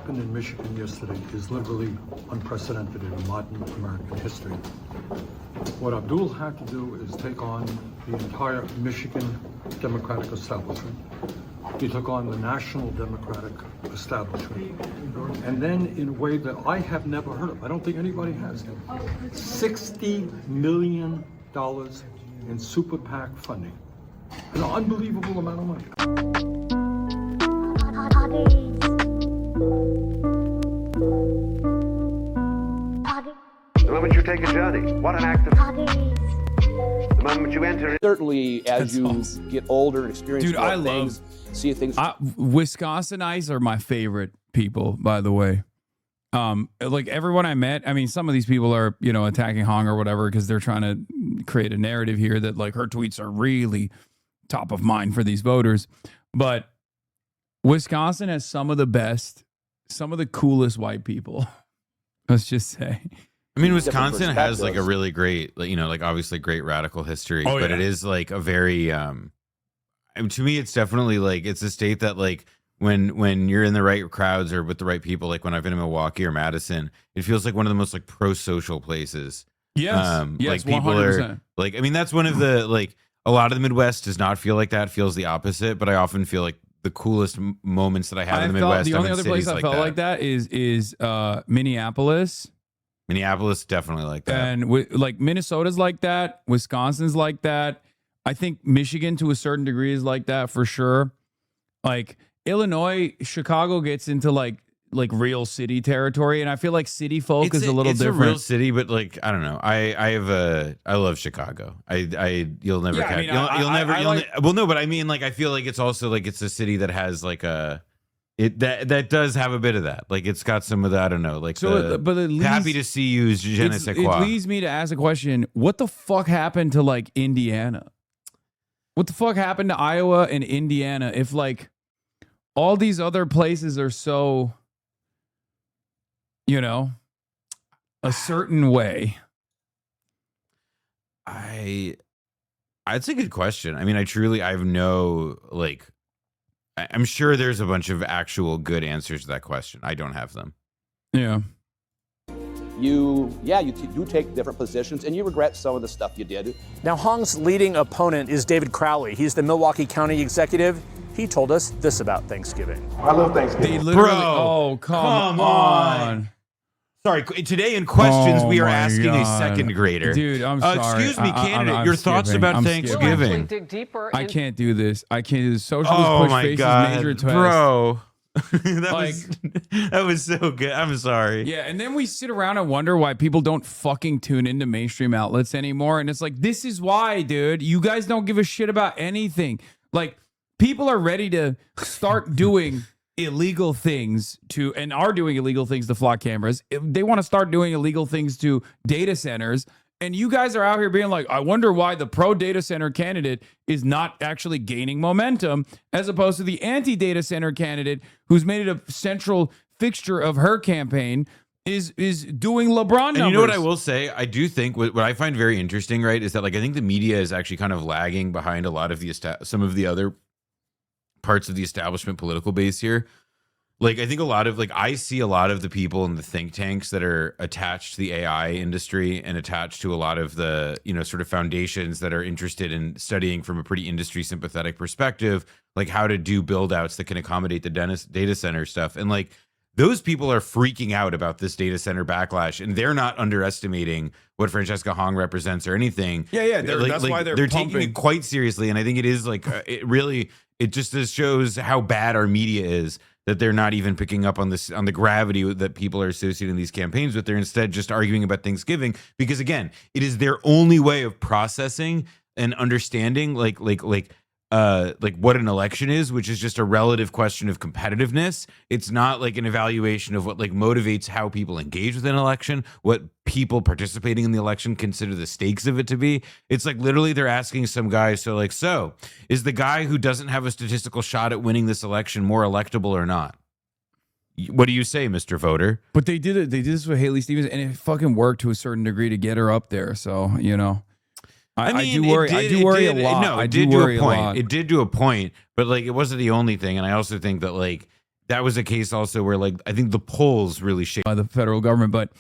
happened in Michigan yesterday is literally unprecedented in modern American history. What Abdul had to do is take on the entire Michigan Democratic establishment. He took on the national Democratic establishment. And then in a way that I have never heard of, I don't think anybody has, $60 million in super PAC funding. An unbelievable amount of money. The moment you take a journey, what an act of... The moment you enter... Certainly, as you get older and experience more things, see things... Wisconsinites are my favorite people, by the way. Like everyone I met, I mean, some of these people are, you know, attacking Hong or whatever because they're trying to create a narrative here that like her tweets are really top of mind for these voters. But Wisconsin has some of the best, some of the coolest white people. Let's just say. I mean, Wisconsin has like a really great, you know, like obviously great radical history, but it is like a very, I mean, to me, it's definitely like, it's a state that like when you're in the right crowds or with the right people, like when I've been in Milwaukee or Madison, it feels like one of the most like pro-social places. Yes. Like people 100%. are like, I mean, that's one of the, like a lot of the Midwest does not feel like that, feels the opposite, but I often feel like the coolest moments that I had in the Midwest. The only other place I felt like that is Minneapolis. Minneapolis definitely like that, and like Minnesota's like that. Wisconsin's like that. I think Michigan to a certain degree is like that for sure. Like Illinois, Chicago gets into like real city territory, and I feel like city folk is a little different. It's a real city, but like I don't know. I love Chicago. You'll never catch. Well, no, but I mean like I feel like it's also like it's a city that has like that does have a bit of that. Like it's got some of that. I don't know. Like so, but at least, happy to see you. Je ne sais quoi. It leads me to ask a question: what the fuck happened to like Indiana? What the fuck happened to Iowa and Indiana? If like all these other places are so, you know, a certain way. It's a good question. I mean, I have no like. I'm sure there's a bunch of actual good answers to that question. I don't have them. Yeah. You do take different positions, and you regret some of the stuff you did. Now, Hong's leading opponent is David Crowley. He's the Milwaukee County executive. He told us this about Thanksgiving. I love Thanksgiving. Oh, come on. Sorry, today in questions we are asking a second grader. Dude, I'm sorry. Excuse me, candidate, your thoughts about Thanksgiving? I can't do this. I can't do this. Socialist push faces major twist. Bro. that was so good. I'm sorry. Yeah, and then we sit around and wonder why people don't fucking tune into mainstream outlets anymore. And it's like, this is why, dude. You guys don't give a shit about anything. Like, people are ready to start doing illegal things and are doing illegal things to flock cameras. They want to start doing illegal things to data centers. And you guys are out here being like, I wonder why the pro data center candidate is not actually gaining momentum as opposed to the anti-data center candidate who's made it a central fixture of her campaign is doing LeBron numbers. And you know what I will say? I do think what I find very interesting, right, is that like I think the media is actually kind of lagging behind a lot of some of the other parts of the establishment political base here. Like, I think I see a lot of the people in the think tanks that are attached to the AI industry and attached to a lot of the, you know, sort of foundations that are interested in studying from a pretty industry sympathetic perspective, like how to do build outs that can accommodate the data center stuff. And like, those people are freaking out about this data center backlash, and they're not underestimating what Francesca Hong represents or anything. Yeah. That's why they're taking it quite seriously. And I think it is like, it just shows how bad our media is, that they're not even picking up on the gravity that people are associating these campaigns with. They're instead just arguing about Thanksgiving because, again, it is their only way of processing and understanding like what an election is, which is just a relative question of competitiveness. It's not like an evaluation of what like motivates how people engage with an election, what people participating in the election consider the stakes of it to be. It's like literally they're asking some guy, so is the guy who doesn't have a statistical shot at winning this election more electable or not? What do you say, Mr. Voter? But they did it. They did this with Haley Stevens, and it fucking worked to a certain degree to get her up there. So, you know. I do worry a lot. No, it did to a point. It did to a point, but like it wasn't the only thing. And I also think that like that was a case also where like I think the polls really shaped by the federal government. But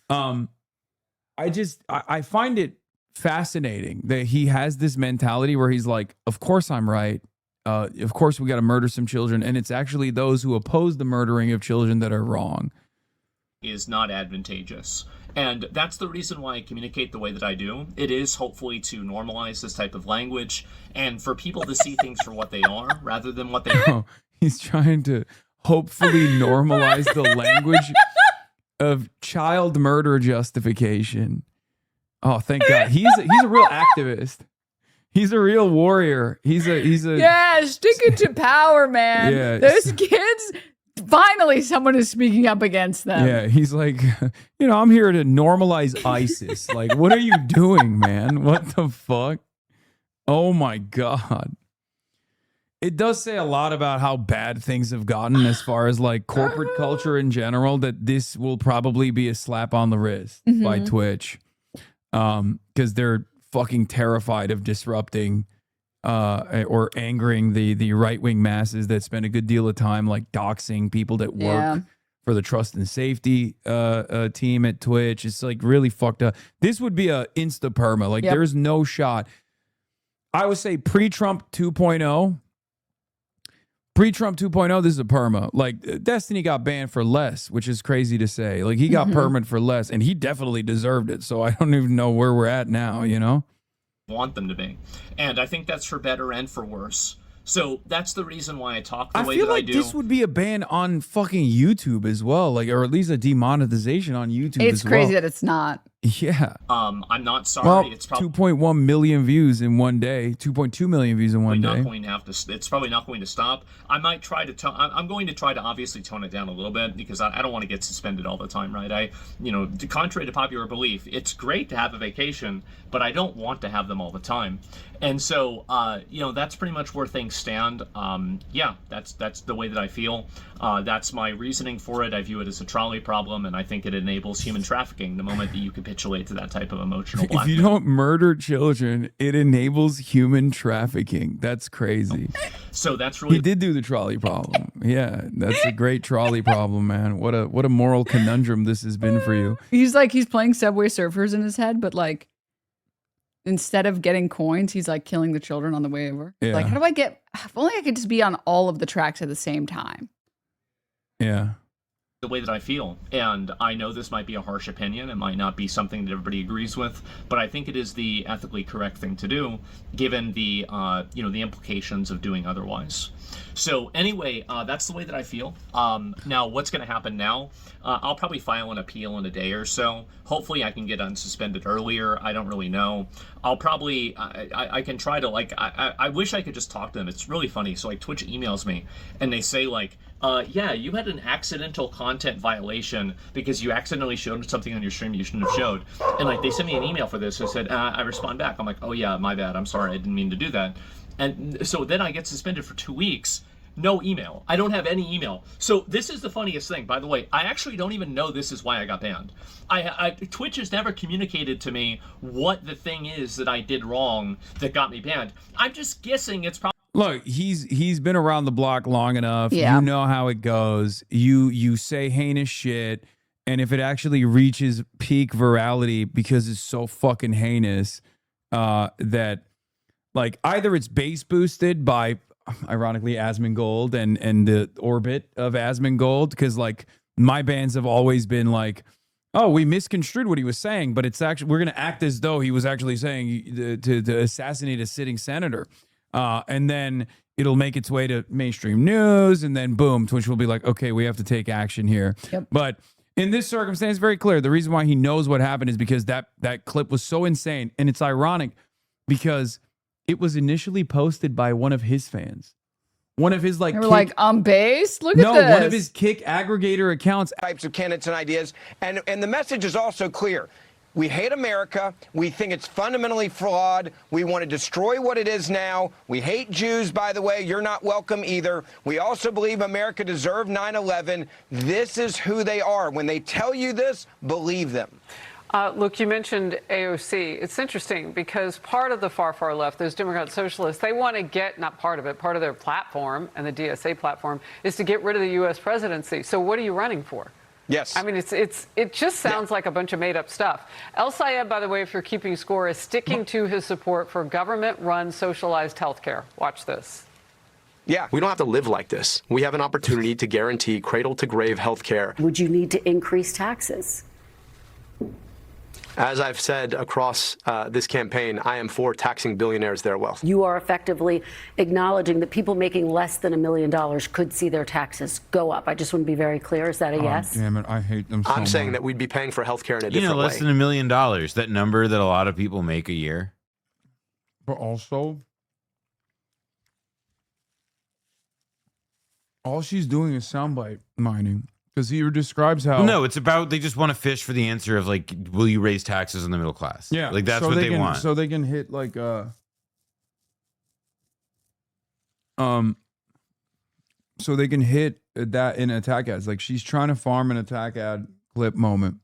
I find it fascinating that he has this mentality where he's like, of course I'm right. Of course we got to murder some children. And it's actually those who oppose the murdering of children that are wrong. Is not advantageous. And that's the reason why I communicate the way that I do. It is hopefully to normalize this type of language and for people to see things for what they are rather than what they are. Oh, he's trying to hopefully normalize the language of child murder justification. Oh, thank God. He's a real activist. He's a real warrior. He's a yeah, stick it to power, man. Yeah. Those kids, finally someone is speaking up against them. Yeah, he's like, I'm here to normalize ISIS. Like, what are you doing, man? What the fuck? Oh my God. It does say a lot about how bad things have gotten as far as like corporate culture in general, that this will probably be a slap on the wrist by Twitch. Because they're fucking terrified of disrupting or angering the right-wing masses that spend a good deal of time like doxing people that work for the trust and safety team at Twitch. It's like really fucked up. This would be a insta perma. Like there's no shot. I would say pre-Trump 2.0. Pre-Trump 2.0, this is a perma. Like, Destiny got banned for less, which is crazy to say. Like, he got permit for less, and he definitely deserved it. So I don't even know where we're at now, Want them to be. And I think that's for better and for worse. So that's the reason why I talk the way that I do. I feel like this would be a ban on fucking YouTube as well. Like, or at least a demonetization on YouTube It's crazy that it's not. Yeah. I'm not sorry. Well, it's probably 2.1 million views in one day. 2.2 million views in one day. not going to have to. It's probably not going to stop. I might try to. I'm going to try to obviously tone it down a little bit because I don't want to get suspended all the time, right? Contrary to popular belief, it's great to have a vacation, but I don't want to have them all the time. And so, that's pretty much where things stand. That's the way that I feel. That's my reasoning for it. I view it as a trolley problem, and I think it enables human trafficking the moment that you capitulate to that type of emotional blackmail. If you don't murder children, it enables human trafficking. That's crazy. So that's really... He did do the trolley problem. Yeah, that's a great trolley problem, man. What a moral conundrum this has been for you. He's playing Subway Surfers in his head, but like, instead of getting coins, he's like killing the children on the way over. Yeah. Like, how do if only I could just be on all of the tracks at the same time. Yeah. The way that I feel. And I know this might be a harsh opinion. It might not be something that everybody agrees with, but I think it is the ethically correct thing to do, given the, the implications of doing otherwise. So anyway, that's the way that I feel. Now, what's going to happen now? I'll probably file an appeal in a day or so. Hopefully I can get unsuspended earlier. I don't really know. I'll probably, I can try to, I wish I could just talk to them. It's really funny. So Twitch emails me and they say yeah, you had an accidental content violation because you accidentally showed something on your stream you shouldn't have showed. And they sent me an email for this. So I said, I respond back. I'm like, oh yeah, my bad. I'm sorry. I didn't mean to do that. And so then I get suspended for 2 weeks. No email. I don't have any email. So this is the funniest thing, by the way. I actually don't even know this is why I got banned. Twitch has never communicated to me what the thing is that I did wrong that got me banned. I'm just guessing it's probably... Look, he's been around the block long enough. Yeah. You know how it goes. You say heinous shit, and if it actually reaches peak virality because it's so fucking heinous, that either it's base boosted by, ironically, Asmongold and the orbit of Asmongold, because my bans have always been oh, we misconstrued what he was saying, but it's actually, we're going to act as though he was actually saying to assassinate a sitting senator. And then it'll make its way to mainstream news, and then boom, Twitch will be like, okay, we have to take action here. Yep. But in this circumstance, very clear. The reason why he knows what happened is because that clip was so insane. And it's ironic because it was initially posted by one of his fans. One of his They were on base? Look at this. No, one of his kick aggregator accounts. Types of candidates and ideas. And the message is also clear. We hate America. We think it's fundamentally flawed. We want to destroy what it is now. We hate Jews, by the way. You're not welcome either. We also believe America deserved 9/11. This is who they are. When they tell you this, believe them. Look, you mentioned AOC. It's interesting because part of the far, far left, those Democrat socialists, they want to get, not part of it, part of their platform and the DSA platform is to get rid of the U.S. presidency. So what are you running for? Yes. I mean, it just sounds like a bunch of made-up stuff. El Sayed, by the way, if you're keeping score, is sticking to his support for government-run socialized health care. Watch this. Yeah, we don't have to live like this. We have an opportunity to guarantee cradle-to-grave health care. Would you need to increase taxes? As I've said across this campaign, I am for taxing billionaires their wealth. You are effectively acknowledging that people making less than $1 million could see their taxes go up. I just want to be very clear. Is that a yes? Damn it, I hate them so I'm saying much. that we'd be paying for health care in a different way. Less than $1 million, that number that a lot of people make a year. But also, all she's doing is soundbite mining. Because he describes how... No, it's about they just want to fish for the answer of like, will you raise taxes on the middle class? Yeah. Like that's so what they can, want. So they can hit like so they can hit that in attack ads. Like she's trying to farm an attack ad clip moment.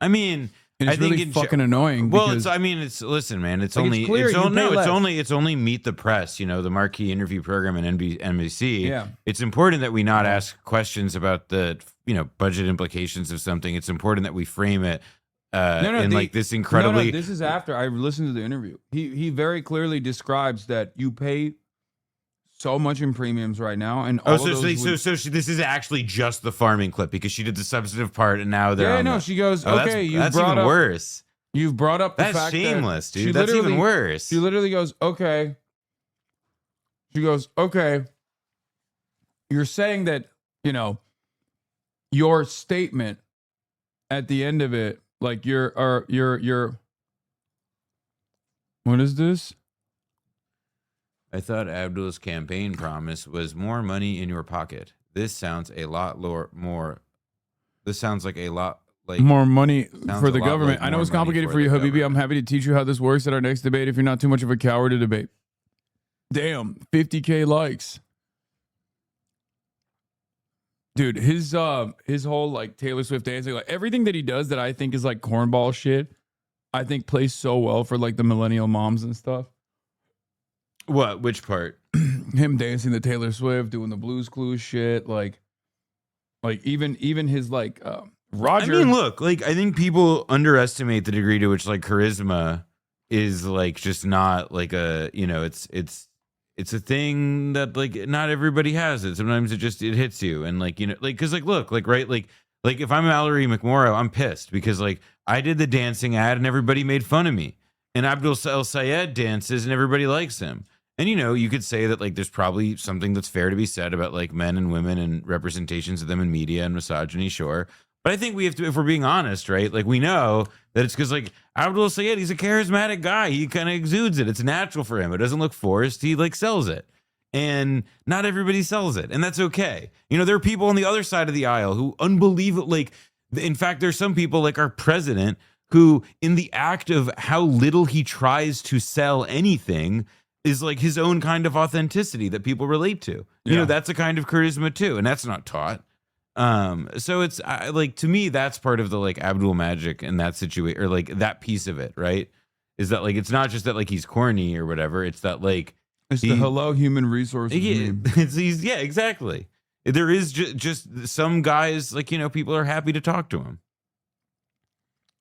I mean... And it's really fucking annoying. Well, because, listen, man. It's like, only it's clear it's only Meet the Press. You know, the marquee interview program in NBC. Yeah. It's important that we not ask questions about the budget implications of something. It's important that we frame it like this incredibly. No, this is after I listened to the interview. He very clearly describes that you pay so much in premiums right now, and all this is actually just the farming clip because she did the substantive part, and now they're she goes, okay, that's even worse. You've brought up the that's fact shameless, that dude. That's even worse. She literally goes, okay. She goes, okay. You're saying that your statement at the end of it, like your what is this? I thought Abdul's campaign promise was more money in your pocket. This sounds a lot more. This sounds like a lot like more money for the government. Like I know it's complicated for you, Habibi. I'm happy to teach you how this works at our next debate if you're not too much of a coward to debate. Damn, 50K likes. Dude, his whole like Taylor Swift dancing, like everything that he does that I think is like cornball shit, I think plays so well for like the millennial moms and stuff. What? Which part? Him dancing to Taylor Swift, doing the Blues Clues shit, like even his like Roger. I mean, look, like I think people underestimate the degree to which like charisma is like just not like a it's a thing that like not everybody has it. Sometimes it hits you and like because like look like right like if I'm Mallory McMorrow, I'm pissed because like I did the dancing ad and everybody made fun of me. And Abdul El Sayed dances and everybody likes him. And, you could say that, like, there's probably something that's fair to be said about, like, men and women and representations of them in media and misogyny, sure. But I think we have to, if we're being honest, right? Like, we know that it's because, like, Abdul El Sayed, he's a charismatic guy. He kind of exudes it. It's natural for him. It doesn't look forced. He, like, sells it. And not everybody sells it. And that's okay. There are people on the other side of the aisle who unbelievable, like, in fact, there's some people, like our president, who in the act of how little he tries to sell anything is like his own kind of authenticity that people relate to. That's a kind of charisma too. And that's not taught. So it's like, to me, that's part of the like Abdul magic in that situation, or like that piece of it, right? Is that like, it's not just that like he's corny or whatever. It's that like, it's the hello human resources. Yeah, exactly. There is just some guys like, people are happy to talk to him.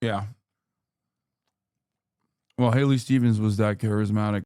Yeah. Well, Haley Stevens was that charismatic.